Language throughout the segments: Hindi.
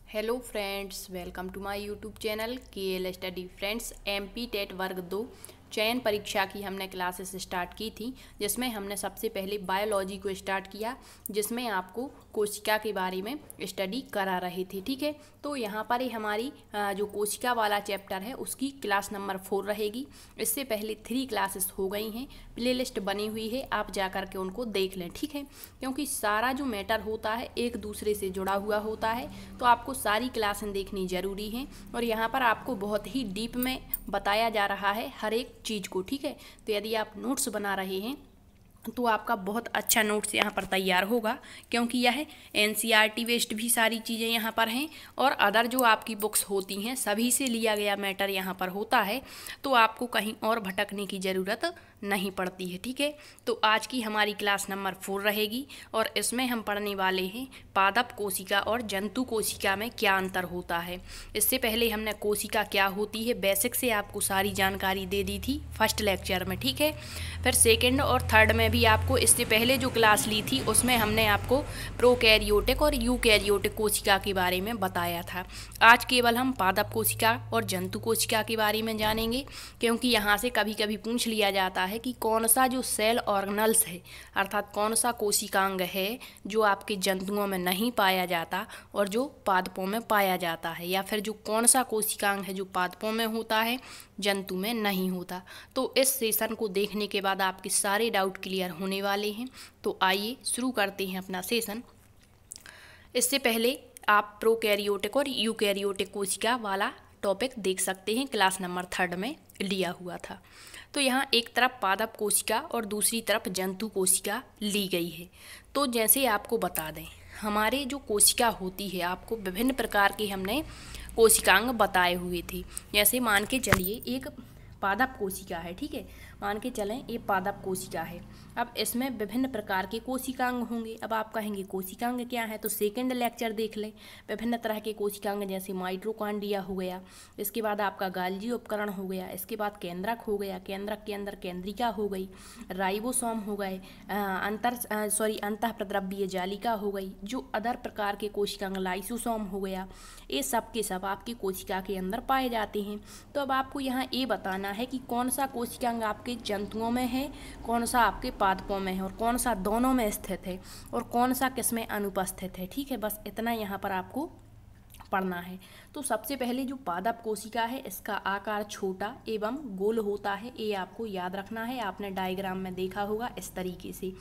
Hello friends, welcome to my YouTube channel KL study. Friends, MP TET वर्ग 2 चयन परीक्षा की हमने क्लासेस स्टार्ट की थी, जिसमें हमने सबसे पहले बायोलॉजी को स्टार्ट किया, जिसमें आपको कोशिका के बारे में स्टडी करा रहे थे। ठीक है, तो यहाँ पर ही हमारी जो कोशिका वाला चैप्टर है उसकी क्लास नंबर 4 रहेगी। इससे पहले 3 क्लासेस हो गई हैं, प्लेलिस्ट बनी हुई है, आप जा कर के उनको देख लें। ठीक है, क्योंकि सारा जो मैटर होता है एक दूसरे से जुड़ा हुआ होता है, तो आपको सारी क्लासें देखनी ज़रूरी हैं। और यहाँ पर आपको बहुत ही डीप में बताया जा रहा है हर एक चीज़ को। ठीक है, तो यदि आप नोट्स बना रहे हैं तो आपका बहुत अच्छा नोट्स यहाँ पर तैयार होगा, क्योंकि यह NCERT बेस्ड भी सारी चीज़ें यहाँ पर हैं और अदर जो आपकी बुक्स होती हैं सभी से लिया गया मैटर यहाँ पर होता है, तो आपको कहीं और भटकने की ज़रूरत नहीं पड़ती है। ठीक है, तो आज की हमारी क्लास नंबर 4 रहेगी और इसमें हम पढ़ने वाले हैं पादप कोशिका और जंतु कोशिका में क्या अंतर होता है। इससे पहले हमने कोशिका क्या होती है बेसिक से आपको सारी जानकारी दे दी थी फर्स्ट लेक्चर में। ठीक है, फिर सेकेंड और थर्ड में भी आपको इससे पहले जो क्लास ली थी उसमें हमने आपको प्रोकैरियोटिक और यूकैरियोटिक कोशिका के बारे में बताया था। आज केवल हम पादप कोशिका और जंतु कोशिका के बारे में जानेंगे, क्योंकि यहाँ से कभी कभी पूछ लिया जाता है कि कौन सा जो सेल ऑर्गेनल्स है, अर्थात कौन सा कोशिकांग है जो आपके जंतुओं में नहीं पाया जाता और जो पादपों में पाया जाता है, या फिर जो कौन सा कोशिकांग है जो पादपों में होता है जंतु में नहीं होता। तो इस सेशन को देखने के बाद आपके सारे डाउट क्लियर होने वाले हैं। तो आइए शुरू करते हैं अपना सेशन। इससे पहले आप प्रोकैरियोटिक और यूकैरियोटिक कोशिका वाला टॉपिक देख सकते हैं, क्लास नंबर 3 में लिया हुआ था। तो यहाँ एक तरफ पादप कोशिका और दूसरी तरफ जंतु कोशिका ली गई है। तो जैसे आपको बता दें, हमारे जो कोशिका होती है आपको विभिन्न प्रकार के हमने कोशिकांग बताए हुए थे। जैसे मान के चलिए एक पादप कोशिका है। ठीक है, मान के चलें ये पादप कोशिका है। अब इसमें विभिन्न प्रकार के कोशिकांग होंगे। अब आप कहेंगे कोशिकांग क्या है, तो सेकंड लेक्चर देख लें। विभिन्न तरह के कोशिकांग जैसे माइटोकॉन्ड्रिया हो गया, इसके बाद आपका गाल्जी उपकरण हो गया, इसके बाद केंद्रक हो गया, केंद्रक के अंदर केंद्रिका हो गई, राइबोसोम हो गए, अंतःप्रद्रव्य जालिका हो गई, जो अदर प्रकार के कोशिकांग लाइसोसोम हो गया, ये सब के सब आपकी कोशिका के अंदर पाए जाते हैं। तो अब आपको यहाँ ये बताना है कि कौन सा कोशिकांग आपके जंतुओं में है, कौन सा आपके पादपों में है, और कौन सा दोनों में स्थित है, और कौन सा किसमें अनुपस्थित है। ठीक है, बस इतना यहाँ पर आपको पढ़ना है। तो सबसे पहले जो पादप कोशिका है इसका आकार छोटा एवं गोल होता है, ये आपको याद रखना है। आपने डायग्राम में देखा होगा इस तरीके से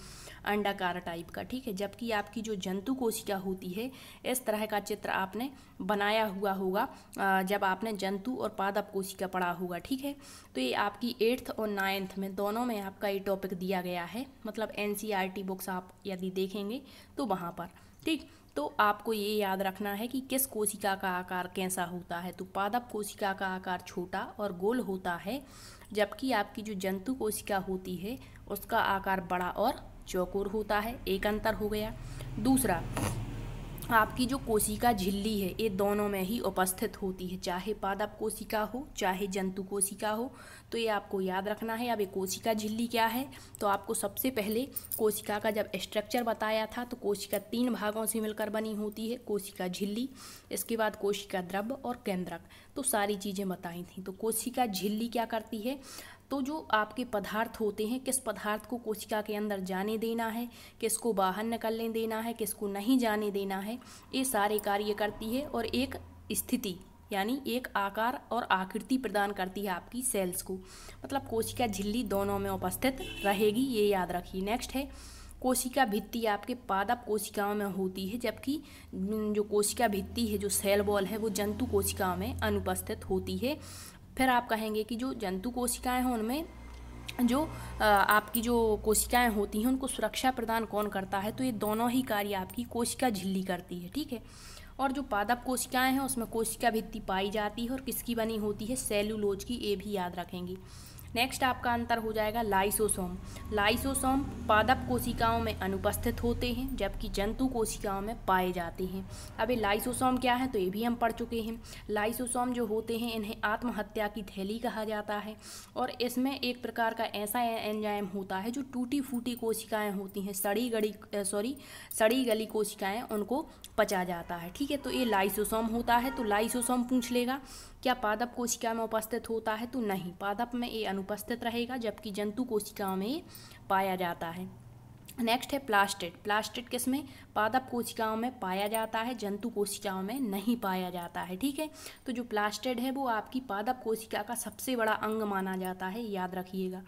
अंडाकार टाइप का। ठीक है, जबकि आपकी जो जंतु कोशिका होती है इस तरह का चित्र आपने बनाया हुआ होगा जब आपने जंतु और पादप कोशिका पढ़ा होगा। ठीक है, तो ये आपकी 8th और 9th में दोनों में आपका ये टॉपिक दिया गया है, मतलब NCERT बुक्स आप यदि देखेंगे तो वहाँ पर। ठीक, तो आपको ये याद रखना है कि किस कोशिका का आकार कैसा होता है। तो पादप कोशिका का आकार छोटा और गोल होता है, जबकि आपकी जो जंतु कोशिका होती है उसका आकार बड़ा और चौकोर होता है। एक अंतर हो गया। दूसरा, आपकी जो कोशिका झिल्ली है ये दोनों में ही उपस्थित होती है, चाहे पादप कोशिका हो चाहे जंतु कोशिका हो। तो ये आपको याद रखना है। अब ये कोशिका झिल्ली क्या है, तो आपको सबसे पहले कोशिका का जब स्ट्रक्चर बताया था तो कोशिका 3 भागों से मिलकर बनी होती है, कोशिका झिल्ली, इसके बाद कोशिका द्रव्य और केंद्रक, तो सारी चीज़ें बताई थी। तो कोशिका झिल्ली क्या करती है, तो जो आपके पदार्थ होते हैं किस पदार्थ को कोशिका के अंदर जाने देना है, किसको बाहर निकलने देना है, किसको नहीं जाने देना है, ये सारे कार्य करती है और एक स्थिति यानी एक आकार और आकृति प्रदान करती है आपकी सेल्स को। मतलब कोशिका झिल्ली दोनों में उपस्थित रहेगी, ये याद रखिए। नेक्स्ट है कोशिका भित्ति, आपके पादप कोशिकाओं में होती है, जबकि जो कोशिका भित्ति है जो सेल वॉल है वो जंतु कोशिकाओं में अनुपस्थित होती है। फिर आप कहेंगे कि जो जंतु कोशिकाएं हैं उनमें जो आपकी जो कोशिकाएं होती हैं उनको सुरक्षा प्रदान कौन करता है, तो ये दोनों ही कार्य आपकी कोशिका झिल्ली करती है। ठीक है, और जो पादप कोशिकाएं हैं उसमें कोशिका भित्ति पाई जाती है और किसकी बनी होती है, सेलुलोज की, ये भी याद रखेंगे। नेक्स्ट आपका अंतर हो जाएगा लाइसोसोम। लाइसोसोम पादप कोशिकाओं में अनुपस्थित होते हैं जबकि जंतु कोशिकाओं में पाए जाते हैं। अब ये लाइसोसोम क्या है तो ये भी हम पढ़ चुके हैं। लाइसोसोम जो होते हैं इन्हें आत्महत्या की थैली कहा जाता है और इसमें एक प्रकार का ऐसा एंजाइम होता है जो टूटी फूटी कोशिकाएं होती हैं, सड़ी गली कोशिकाएं, उनको पचा जाता है। ठीक है, तो ये लाइसोसोम होता है। तो लाइसोसोम पूछ लेगा क्या पादप कोशिका में उपस्थित होता है, तो नहीं, पादप में ये अनुपस्थित रहेगा जबकि जंतु कोशिकाओं में ये पाया जाता है। नेक्स्ट है प्लास्टिड। प्लास्टिड किसमें? पादप कोशिकाओं में पाया जाता है, जंतु कोशिकाओं में नहीं पाया जाता है। ठीक है, तो जो प्लास्टिड है वो आपकी पादप कोशिका का सबसे बड़ा अंग माना जाता है, याद रखिएगा।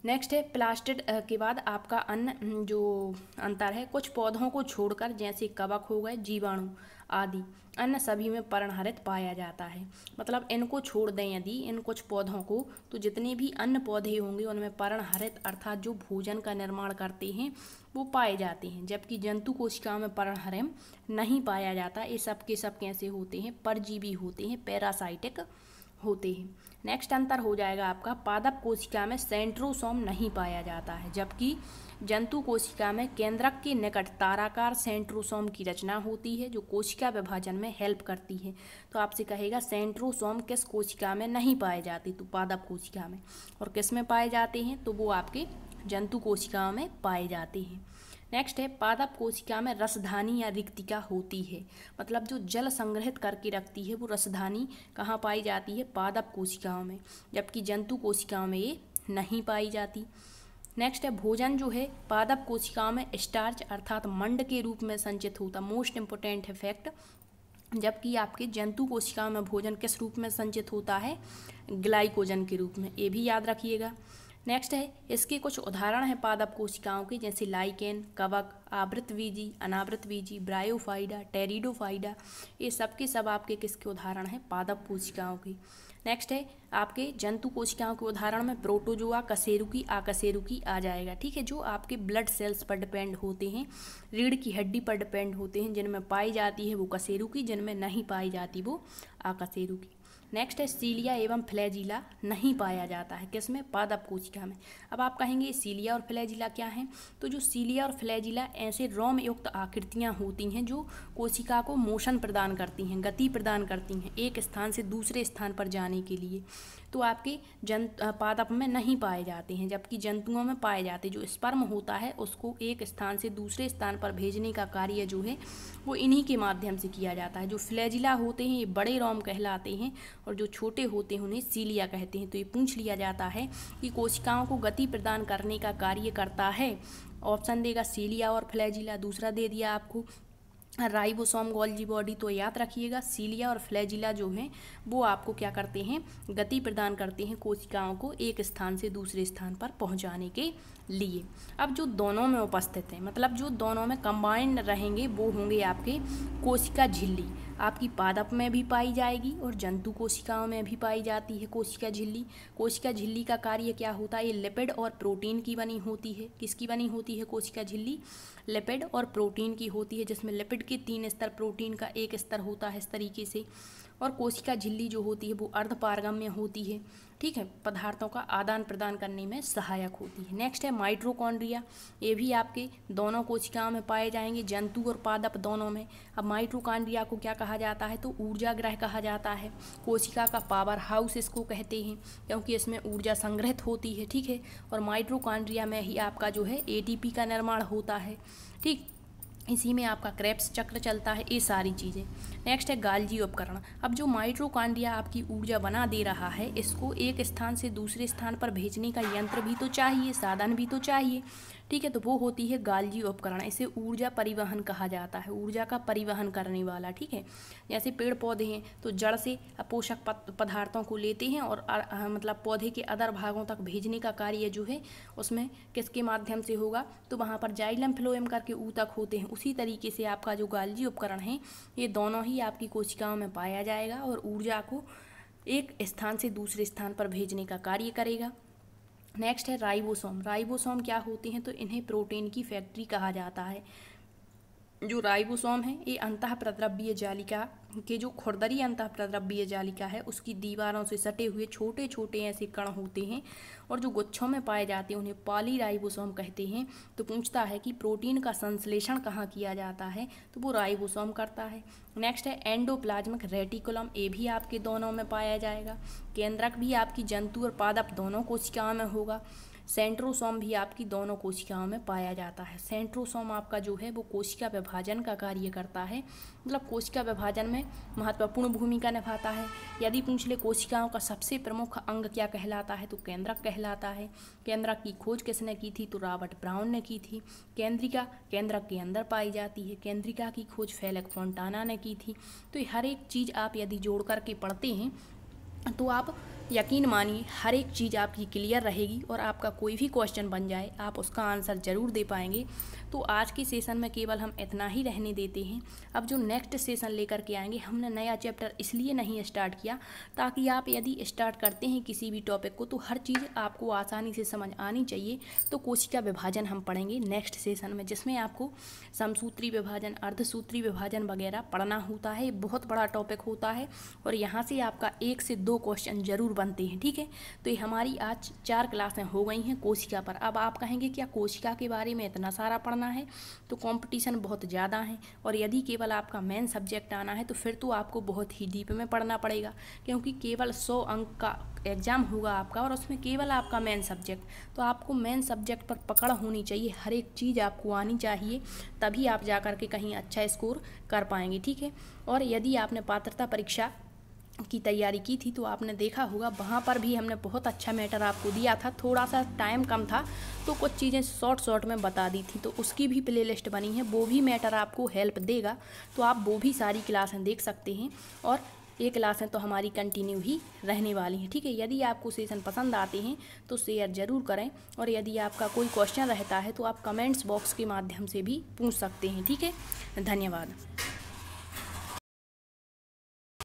नेक्स्ट है प्लास्टिड के बाद आपका अन्न जो अंतर है, कुछ पौधों को छोड़कर जैसे कवक हो गए, जीवाणु आदि अन्य सभी में पर्णहरित पाया जाता है। मतलब इनको छोड़ दें यदि इन कुछ पौधों को, तो जितने भी अन्य पौधे होंगे उनमें पर्णहरित अर्थात जो भोजन का निर्माण करते हैं वो पाए जाते हैं, जबकि जंतु कोशिकाओं में पर्णहरित नहीं पाया जाता। ये सब के सब कैसे होते हैं? परजीवी होते हैं, पैरासाइटिक होते हैं। नेक्स्ट अंतर हो जाएगा आपका पादप कोशिका में सेंट्रोसोम नहीं पाया जाता है जबकि जंतु कोशिका में केंद्रक के निकट ताराकार सेंट्रोसोम की रचना होती है जो कोशिका विभाजन में हेल्प करती है। तो आपसे कहेगा सेंट्रोसोम किस कोशिका में नहीं पाए जाते, तो पादप कोशिका में। और किस में पाए जाते हैं, तो वो आपके जंतु कोशिकाओं में पाए जाते हैं। नेक्स्ट है पादप कोशिका में रसधानी या रिक्तिका होती है। मतलब जो जल संग्रहित करके रखती है वो रसधानी कहाँ पाई जाती है? पादप कोशिकाओं में, जबकि जंतु कोशिकाओं में ये नहीं पाई जाती। नेक्स्ट है भोजन जो है पादप कोशिकाओं में स्टार्च अर्थात मंड के रूप में संचित होता, मोस्ट इम्पोर्टेंट है फैक्ट, जबकि आपके जंतु कोशिकाओं में भोजन किस रूप में संचित होता है? ग्लाइकोजन के रूप में, ये भी याद रखिएगा। नेक्स्ट है इसके कुछ उदाहरण हैं पादप कोशिकाओं के, जैसे लाइकेन, कवक, आवृतबीजी, अनावृतबीजी, ब्रायोफाइडा, टेरिडोफाइडा, ये सब के सब आपके किसके उदाहरण हैं? पादप कोशिकाओं के। नेक्स्ट है आपके जंतु कोशिकाओं के उदाहरण में प्रोटोजोआ, कशेरुकी, आकशेरुकी आ जाएगा। ठीक है, जो आपके ब्लड सेल्स पर डिपेंड होते हैं, रीढ़ की हड्डी पर डिपेंड होते हैं, जिनमें पाई जाती है वो कशेरुकी, जिनमें नहीं पाई जाती वो आकशेरुकी। नेक्स्ट है सीलिया एवं फ्लैजिला नहीं पाया जाता है, किसमें? पादप कोशिका में। अब आप कहेंगे सीलिया और फ्लैजिला क्या हैं? तो जो सीलिया और फ्लैजिला ऐसे रोम युक्त आकृतियां होती हैं जो कोशिका को मोशन प्रदान करती हैं, गति प्रदान करती हैं एक स्थान से दूसरे स्थान पर जाने के लिए। तो आपके पादप में नहीं पाए जाते हैं, जबकि जंतुओं में पाए जाते हैं। जो स्पर्म होता है उसको एक स्थान से दूसरे स्थान पर भेजने का कार्य जो है वो इन्हीं के माध्यम से किया जाता है। जो फ्लैजिला होते हैं ये बड़े रोम कहलाते हैं और जो छोटे होते हैं उन्हें सीलिया कहते हैं। तो ये पूछ लिया जाता है कि कोशिकाओं को गति प्रदान करने का कार्य करता है, ऑप्शन देगा सीलिया और फ्लैजिला। दूसरा दे दिया आपको राइबोसोम, गोल्जी बॉडी। तो याद रखिएगा सीलिया और फ्लैजिला जो हैं वो आपको क्या करते हैं? गति प्रदान करते हैं कोशिकाओं को एक स्थान से दूसरे स्थान पर पहुंचाने के लिए। अब जो दोनों में उपस्थित हैं, मतलब जो दोनों में कंबाइंड रहेंगे वो होंगे आपके कोशिका झिल्ली। आपकी पादप में भी पाई जाएगी और जंतु कोशिकाओं में भी पाई जाती है कोशिका झिल्ली। कोशिका झिल्ली का कार्य क्या होता है? ये लिपिड और प्रोटीन की बनी होती है। किसकी बनी होती है कोशिका झिल्ली? लिपिड और प्रोटीन की होती है, जिसमें लिपिड के 3 स्तर, प्रोटीन का 1 स्तर होता है इस तरीके से। और कोशिका झिल्ली जो होती है वो अर्धपारगम्य होती है। ठीक है, पदार्थों का आदान प्रदान करने में सहायक होती है। नेक्स्ट है माइटोकॉन्ड्रिया। ये भी आपके दोनों कोशिकाओं में पाए जाएंगे, जंतु और पादप दोनों में। अब माइटोकॉन्ड्रिया को क्या कहा जाता है? तो ऊर्जा ग्रह कहा जाता है। कोशिका का पावर हाउस इसको कहते हैं क्योंकि इसमें ऊर्जा संग्रहित होती है। ठीक है, और माइटोकॉन्ड्रिया में ही आपका जो है एटीपी का निर्माण होता है। ठीक, इसी में आपका क्रेब्स चक्र चलता है, ये सारी चीज़ें। नेक्स्ट है गाल्जी उपकरण। अब जो माइटोकॉन्ड्रिया आपकी ऊर्जा बना दे रहा है, इसको एक स्थान से दूसरे स्थान पर भेजने का यंत्र भी तो चाहिए, साधन भी तो चाहिए। ठीक है, तो वो होती है गाल्जी उपकरण। इसे ऊर्जा परिवहन कहा जाता है, ऊर्जा का परिवहन करने वाला। ठीक है, जैसे पेड़ पौधे हैं तो जड़ से पोषक पदार्थों को लेते हैं और मतलब पौधे के अदर भागों तक भेजने का कार्य जो है उसमें किसके माध्यम से होगा? तो वहाँ पर जाइलम फ्लोएम करके ऊतक होते हैं। उसी तरीके से आपका जो गाल्जी उपकरण है ये दोनों ही आपकी कोशिकाओं में पाया जाएगा और ऊर्जा को एक स्थान से दूसरे स्थान पर भेजने का कार्य करेगा। नेक्स्ट है राइबोसोम। राइबोसोम क्या होते हैं? तो इन्हें प्रोटीन की फैक्ट्री कहा जाता है। जो राइबोसोम है ये अंतःप्रद्रव्य जालिका के जो खुरदरी अंतःप्रद्रव्य जालिका है उसकी दीवारों से सटे हुए छोटे छोटे ऐसे कण होते हैं और जो गुच्छों में पाए जाते हैं उन्हें पॉलीराइबोसोम कहते हैं। तो पूछता है कि प्रोटीन का संश्लेषण कहाँ किया जाता है, तो वो राइबोसोम करता है। नेक्स्ट है एंडोप्लाज्मिक रेटिकुलम, ये भी आपके दोनों में पाया जाएगा। केंद्रक भी आपकी जंतु और पादप दोनों कोशिकाओं में होगा। सेंट्रोसोम भी आपकी दोनों कोशिकाओं में पाया जाता है। सेंट्रोसोम आपका जो है वो कोशिका विभाजन का कार्य करता है, मतलब कोशिका विभाजन में महत्वपूर्ण भूमिका निभाता है। यदि पूछ ले कोशिकाओं का सबसे प्रमुख अंग क्या कहलाता है, तो केंद्रक कहलाता है। केंद्रक की खोज किसने की थी, तो रॉबर्ट ब्राउन ने की थी। केंद्रिका केंद्रक के अंदर पाई जाती है। केंद्रिका की खोज फेलिक्स फोंटाना ने की थी। तो ये हर एक चीज़ आप यदि जोड़ करके पढ़ते हैं तो आप यकीन मानिए हर एक चीज़ आपकी क्लियर रहेगी और आपका कोई भी क्वेश्चन बन जाए आप उसका आंसर ज़रूर दे पाएंगे। तो आज के सेशन में केवल हम इतना ही रहने देते हैं। अब जो नेक्स्ट सेशन लेकर के आएंगे, हमने नया चैप्टर इसलिए नहीं स्टार्ट किया ताकि आप यदि स्टार्ट करते हैं किसी भी टॉपिक को तो हर चीज़ आपको आसानी से समझ आनी चाहिए। तो कोशिका विभाजन हम पढ़ेंगे नेक्स्ट सेशन में, जिसमें आपको समसूत्री विभाजन, अर्धसूत्री विभाजन वगैरह पढ़ना होता है। बहुत बड़ा टॉपिक होता है और यहाँ से आपका 1 से 2 क्वेश्चन जरूर बनते हैं, ठीक है। तो ये हमारी आज 4 क्लासें हो गई हैं कोशिका पर। अब आप कहेंगे क्या कोशिका के बारे में इतना सारा पढ़ना है, तो कंपटीशन बहुत ज़्यादा है और यदि केवल आपका मेन सब्जेक्ट आना है तो फिर तो आपको बहुत ही डीप में पढ़ना पड़ेगा, क्योंकि केवल 100 अंक का एग्ज़ाम होगा आपका और उसमें केवल आपका मेन सब्जेक्ट। तो आपको मेन सब्जेक्ट पर पकड़ होनी चाहिए, हर एक चीज़ आपको आनी चाहिए, तभी आप जा कर के कहीं अच्छा स्कोर कर पाएंगे, ठीक है। और यदि आपने पात्रता परीक्षा की तैयारी की थी तो आपने देखा होगा वहाँ पर भी हमने बहुत अच्छा मैटर आपको दिया था। थोड़ा सा टाइम कम था तो कुछ चीज़ें शॉर्ट में बता दी थी, तो उसकी भी प्लेलिस्ट बनी है, वो भी मैटर आपको हेल्प देगा। तो आप वो भी सारी क्लासें देख सकते हैं और ये क्लासें तो हमारी कंटिन्यू ही रहने वाली हैं, ठीक है। यदि आपको सेशन पसंद आते हैं तो शेयर ज़रूर करें और यदि आपका कोई क्वेश्चन रहता है तो आप कमेंट्स बॉक्स के माध्यम से भी पूछ सकते हैं, ठीक है। धन्यवाद।